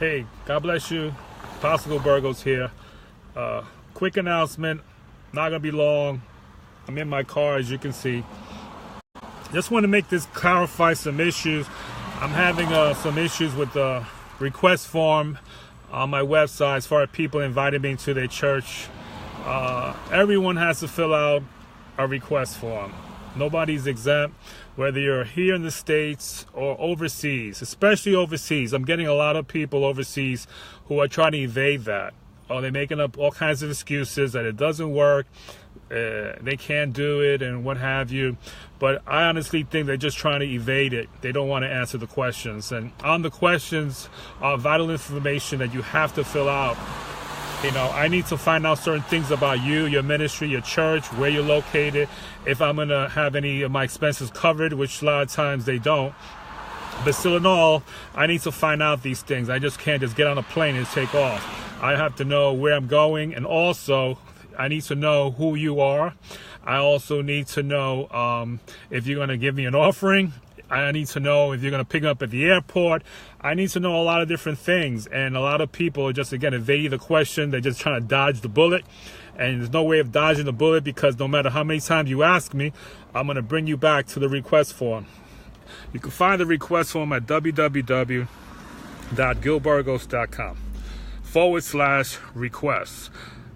Hey, God bless you. Apostle Burgos here. Quick announcement, not going to be long. I'm in my car, as you can see. Just want to make this clarify some issues. I'm having some issues with the request form on my website as far as people inviting me to their church. Everyone has to fill out a request form. Nobody's exempt, whether you're here in the States or overseas, especially overseas. I'm getting a lot of people overseas who are trying to evade that. Oh, they're making up all kinds of excuses that it doesn't work, they can't do it, and what have you. But I honestly think they're just trying to evade it. They don't want to answer the questions. And on the questions are vital information that you have to fill out. You know, I need to find out certain things about you, your ministry, your church, where you're located, if I'm going to have any of my expenses covered, which a lot of times they don't. But still in all, I need to find out these things. I just can't just get on a plane and take off. I have to know where I'm going, and also I need to know who you are. I also need to know if you're going to give me an offering. I need to know if you're going to pick me up at the airport. I need to know a lot of different things. And a lot of people are just, again, evading the question. They're just trying to dodge the bullet. And there's no way of dodging the bullet, because no matter how many times you ask me, I'm going to bring you back to the request form. You can find the request form at www.gilburgos.com/requests.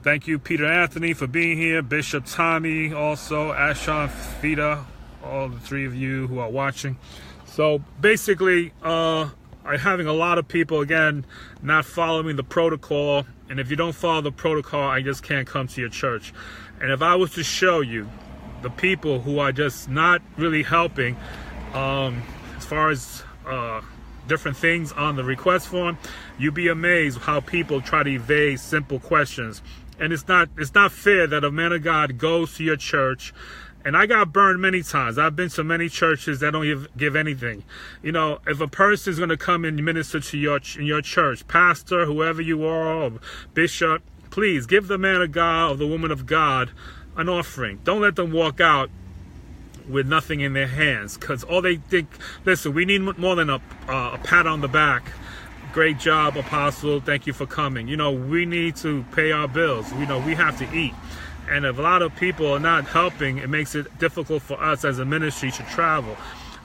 Thank you, Peter Anthony, for being here. Bishop Tommy, also Ashon Fida, all the three of you who are watching. So basically, I'm having a lot of people, again, not following the protocol. And if you don't follow the protocol, I just can't come to your church. And if I was to show you the people who are just not really helping, as far as different things on the request form, you'd be amazed how people try to evade simple questions. And it's not fair that a man of God goes to your church. And I got burned many times. I've been to many churches that don't give anything. You know, if a person is going to come and minister to in your church, pastor, whoever you are, or bishop, please give the man of God or the woman of God an offering. Don't let them walk out with nothing in their hands, because all they think, listen, we need more than a pat on the back. Great job, Apostle. Thank you for coming. You know, we need to pay our bills. You know, we have to eat. And if a lot of people are not helping, it makes it difficult for us as a ministry to travel.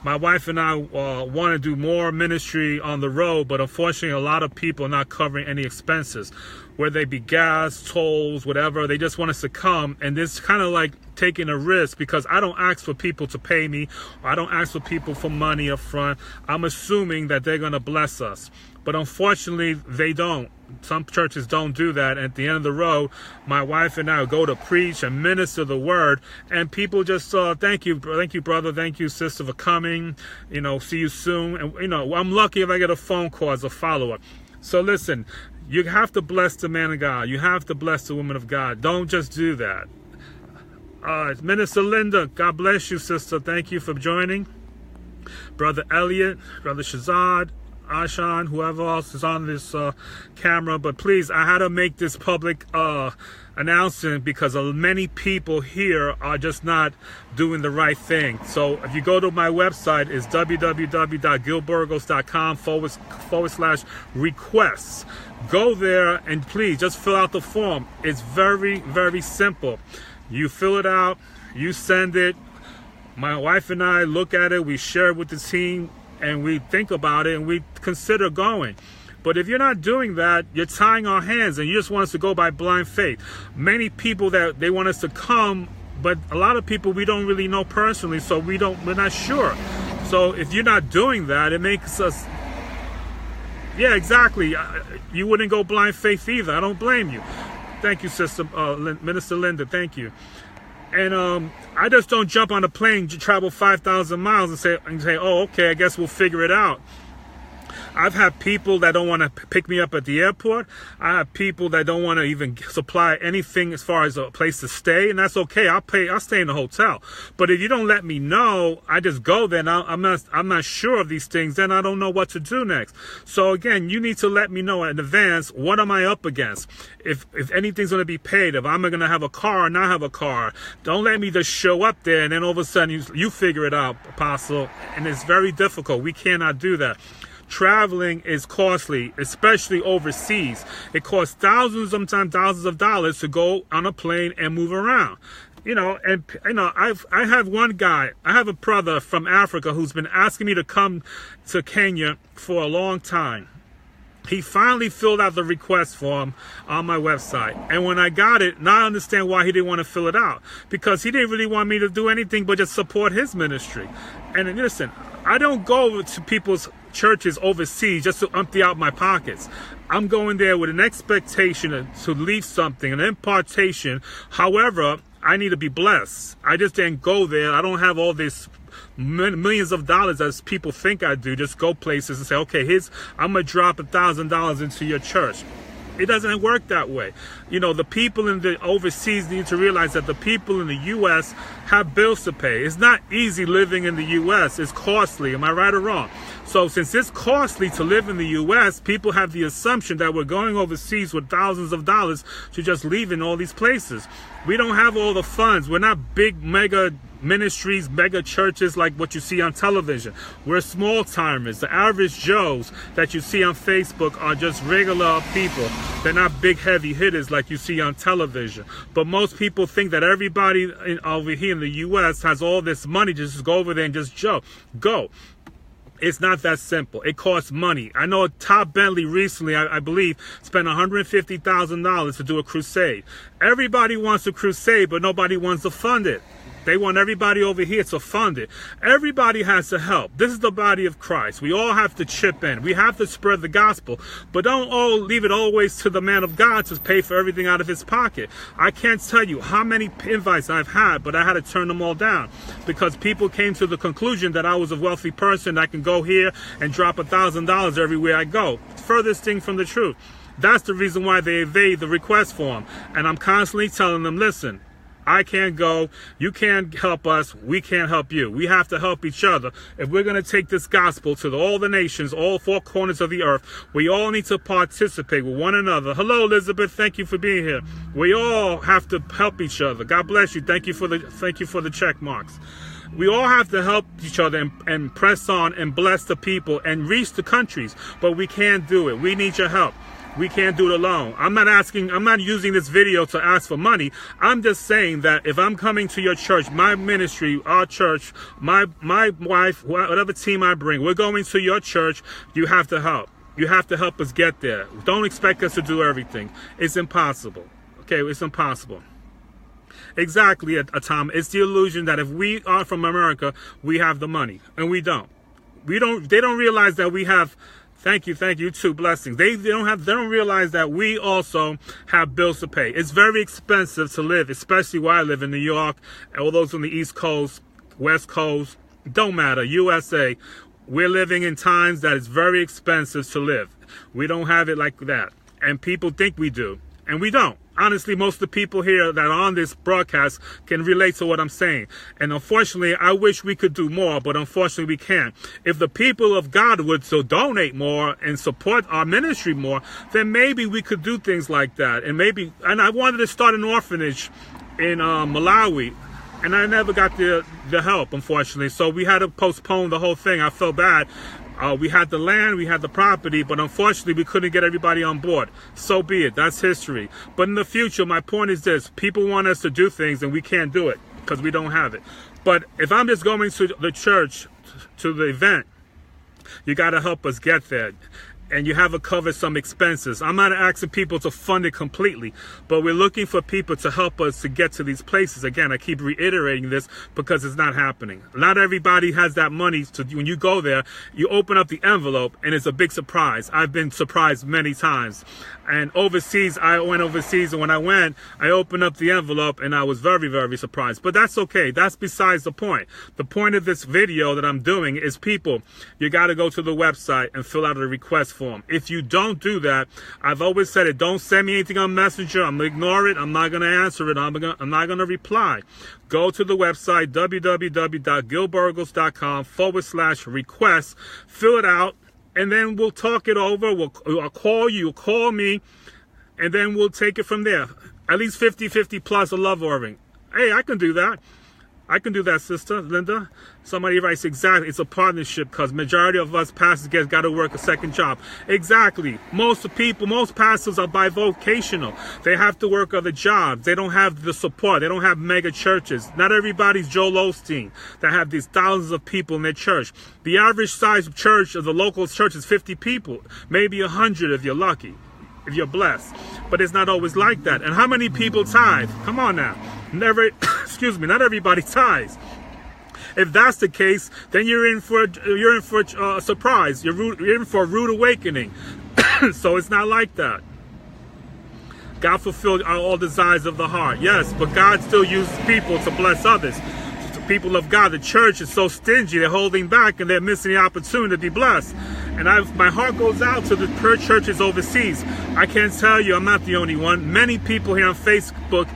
My wife and I want to do more ministry on the road, but unfortunately a lot of people are not covering any expenses, whether they be gas, tolls, whatever. They just want us to come, and this kind of like taking a risk, because I don't ask for people to pay me, or I don't ask for people for money up front. I'm assuming that they're going to bless us. But unfortunately, they don't. Some churches don't do that. At the end of the road, my wife and I go to preach and minister the word, and people just thank you, brother, thank you, sister, for coming. You know, see you soon. And you know, I'm lucky if I get a phone call as a follower. So listen, you have to bless the man of God. You have to bless the woman of God. Don't just do that. Minister Linda, God bless you, sister. Thank you for joining. Brother Elliot, Brother Shazad, Ashan, whoever else is on this camera. But please, I had to make this public announcement, because many people here are just not doing the right thing. So if you go to my website, it's www.gilburgos.com/requests. Go there and please just fill out the form. It's very, very simple. You fill it out, you send it. My wife and I look at it, we share it with the team, and we think about it, and we consider going. But if you're not doing that, you're tying our hands, and you just want us to go by blind faith. Many people that they want us to come, but a lot of people we don't really know personally, so we're not sure. So if you're not doing that, it makes us, yeah, exactly. You wouldn't go blind faith either. I don't blame you. Thank you, Sister Minister Linda. Thank you. And I just don't jump on a plane to travel 5,000 miles and say, oh, okay, I guess we'll figure it out. I've had people that don't want to pick me up at the airport. I have people that don't want to even supply anything as far as a place to stay, and that's okay. I'll stay in the hotel. But if you don't let me know, I just go there. Now I'm not sure of these things, then I don't know what to do next. So again, you need to let me know in advance, what am I up against? If anything's going to be paid, if I'm going to have a car or not have a car. Don't let me just show up there and then all of a sudden you figure it out, Apostle. And it's very difficult. We cannot do that. traveling is costly, especially overseas. It costs thousands, sometimes thousands of dollars to go on a plane and move around. I have one guy, I have a brother from Africa who's been asking me to come to Kenya for a long time. He finally filled out the request form on my website. And when I got it, now I understand why he didn't want to fill it out. Because he didn't really want me to do anything but just support his ministry. And listen, I don't go to people's churches overseas just to empty out my pockets. I'm going there with an expectation to leave something, an impartation. However, I need to be blessed. I just didn't go there. I don't have all this millions of dollars as people think I do. Just go places and say, okay, I'm going to drop $1,000 into your church. It doesn't work that way. The people in the overseas need to realize that the people in the U.S. have bills to pay. It's not easy living in the U.S. It's costly. Am I right or wrong? So since it's costly to live in the U.S., people have the assumption that we're going overseas with thousands of dollars to just leave in all these places. We don't have all the funds. We're not big mega ministries, mega churches like what you see on television. We're small timers. The average Joes that you see on Facebook are just regular people. They're not big heavy hitters like you see on television. But most people think that everybody over here in the U.S. has all this money to just go over there and just go. It's not that simple. It costs money. I know Todd Bentley recently, I believe, spent $150,000 to do a crusade. Everybody wants a crusade, but nobody wants to fund it. They want everybody over here to fund it. Everybody has to help. This is the body of Christ. We all have to chip in. We have to spread the gospel. But don't all leave it always to the man of God to pay for everything out of his pocket. I can't tell you how many invites I've had, but I had to turn them all down because people came to the conclusion that I was a wealthy person. I can go here and drop $1,000 everywhere I go. Furthest thing from the truth. That's the reason why they evade the request form. And I'm constantly telling them, listen, I can't go. You can't help us. We can't help you. We have to help each other. If we're going to take this gospel to all the nations, all four corners of the earth, we all need to participate with one another. Hello, Elizabeth. Thank you for being here. We all have to help each other. God bless you. Thank you for the check marks. We all have to help each other and press on and bless the people and reach the countries. But we can't do it. We need your help. We can't do it alone. I'm not using this video to ask for money. I'm just saying that if I'm coming to your church, my ministry, our church, my wife, whatever team I bring, we're going to your church, you have to help. You have to help us get there. Don't expect us to do everything. It's impossible. Okay, it's impossible. Exactly, Tom. It's the illusion that if we are from America, we have the money, and we don't. They don't realize that we have. Thank you too. Blessings. They don't realize that we also have bills to pay. It's very expensive to live, especially where I live in New York, and all those on the East Coast, West Coast, don't matter, USA. We're living in times that it's very expensive to live. We don't have it like that. And people think we do, and we don't. Honestly, most of the people here that are on this broadcast can relate to what I'm saying. And unfortunately, I wish we could do more, but unfortunately we can't. If the people of God would so donate more and support our ministry more, then maybe we could do things like that. And I wanted to start an orphanage in Malawi, and I never got the help, unfortunately. So we had to postpone the whole thing. I felt bad. We had the land, we had the property, but unfortunately we couldn't get everybody on board. So be it. That's history. But in the future, my point is this. People want us to do things and we can't do it because we don't have it. But if I'm just going to the church, to the event, you got to help us get there. And you have to cover some expenses. I'm not asking people to fund it completely, but we're looking for people to help us to get to these places. Again, I keep reiterating this because it's not happening. Not everybody has that money. When you go there, you open up the envelope and it's a big surprise. I've been surprised many times. And overseas, I went overseas, and when I went, I opened up the envelope and I was very, very surprised. But that's okay. That's besides the point. The point of this video that I'm doing is, people, you got to go to the website and fill out a request form. If you don't do that, I've always said it, don't send me anything on Messenger. I'm going to ignore it. I'm not going to answer it. I'm not going to reply. Go to the website, www.gilburgos.com/request. Fill it out. And then we'll talk it over. I'll call you, call me, and then we'll take it from there. At least 50-50 plus a love offering. Hey, I can do that. I can do that, Sister Linda. Somebody writes, exactly, it's a partnership because majority of us pastors got to work a second job. Exactly. Most pastors are bivocational. They have to work other jobs. They don't have the support. They don't have mega churches. Not everybody's Joel Osteen that have these thousands of people in their church. The average size of church of the local church is 50 people, maybe 100 if you're lucky, if you're blessed. But it's not always like that. And how many people tithe? Come on now. Never, excuse me, not everybody tithes. If that's the case, then you're in for a surprise. You're in for a rude awakening. So it's not like that. God fulfilled all desires of the heart. Yes, but God still uses people to bless others. The people of God, the church is so stingy, they're holding back and they're missing the opportunity to be blessed. And my heart goes out to the churches overseas. I can't tell you, I'm not the only one. Many people here on Facebook,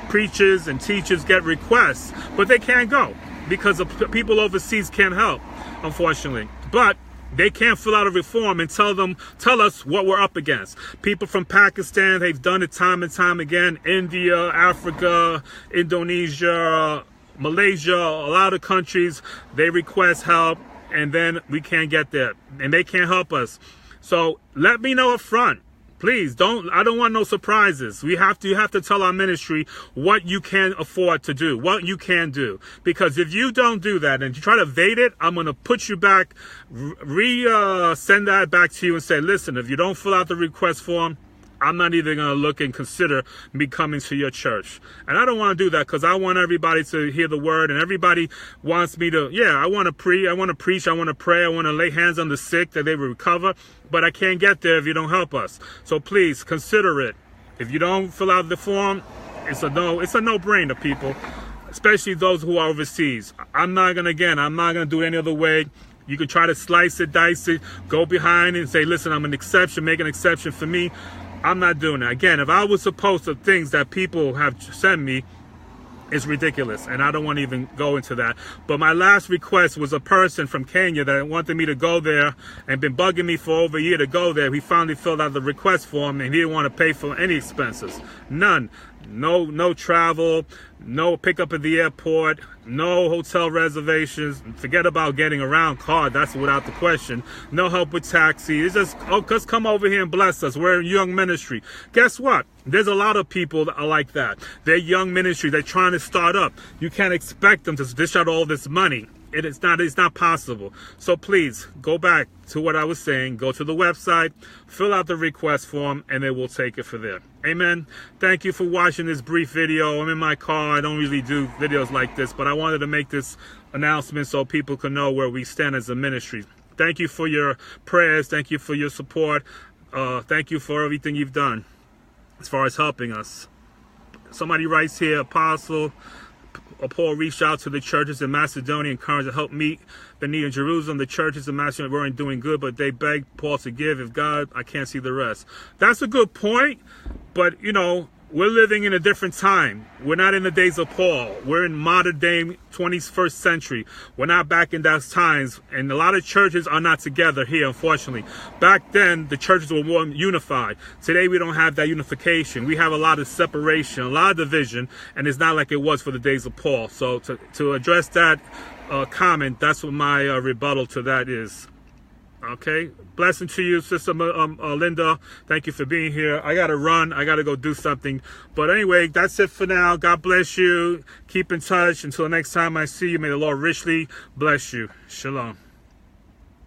preachers and teachers, get requests, but they can't go because the people overseas can't help, unfortunately. But they can't fill out a reform and tell us what we're up against. People from Pakistan, they've done it time and time again. India, Africa, Indonesia, Malaysia, a lot of countries, they request help and then we can't get there and they can't help us. So let me know up front. Please I don't want no surprises. You have to tell our ministry what you can afford to do, what you can do. Because if you don't do that and you try to evade it, I'm going to put you back, send that back to you and say, listen, if you don't fill out the request form, I'm not even going to look and consider me coming to your church. And I don't want to do that because I want everybody to hear the word and everybody wants me to, I want to preach, I want to pray, I want to lay hands on the sick that they will recover. But I can't get there if you don't help us. So please consider it. If you don't fill out the form, it's a no-brainer, people, especially those who are overseas. I'm not going to do it any other way. You can try to slice it, dice it, go behind and say, listen, I'm an exception, make an exception for me. I'm not doing that. Again, if I was supposed to things that people have sent me, it's ridiculous, and I don't want to even go into that. But my last request was a person from Kenya that wanted me to go there and been bugging me for over a year to go there. He finally filled out the request form, and he didn't want to pay for any expenses. None. No travel, no pickup at the airport, no hotel reservations. Forget about getting around car. That's without the question. No help with taxi. It's just come over here and bless us. We're a young ministry. Guess what? There's a lot of people that are like that. They're young ministry. They're trying to start up. You can't expect them to dish out all this money. It's not possible. So please go back to what I was saying. Go to the website, fill out the request form, and then we'll take it from there. Amen. Thank you for watching this brief video. I'm in my car. I don't really do videos like this, but I wanted to make this announcement so people can know where we stand as a ministry. Thank you for your prayers. Thank you for your support. Thank you for everything you've done as far as helping us. Somebody writes here, Apostle Paul reached out to the churches in Macedonia, encouraged to help meet the need in Jerusalem. The churches in Macedonia weren't doing good, but they begged Paul to give. If God, I can't see the rest. That's a good point, but we're living in a different time. We're not in the days of Paul. We're in modern day 21st century. We're not back in those times. And a lot of churches are not together here, unfortunately. Back then, the churches were more unified. Today, we don't have that unification. We have a lot of separation, a lot of division, and it's not like it was for the days of Paul. So to address that comment, that's what my rebuttal to that is. Okay, blessing to you, Sister Linda. Thank you for being here. I gotta run. I gotta go do something. But anyway, that's it for now. God bless you. Keep in touch. Until next time I see you, may the Lord richly bless you. Shalom.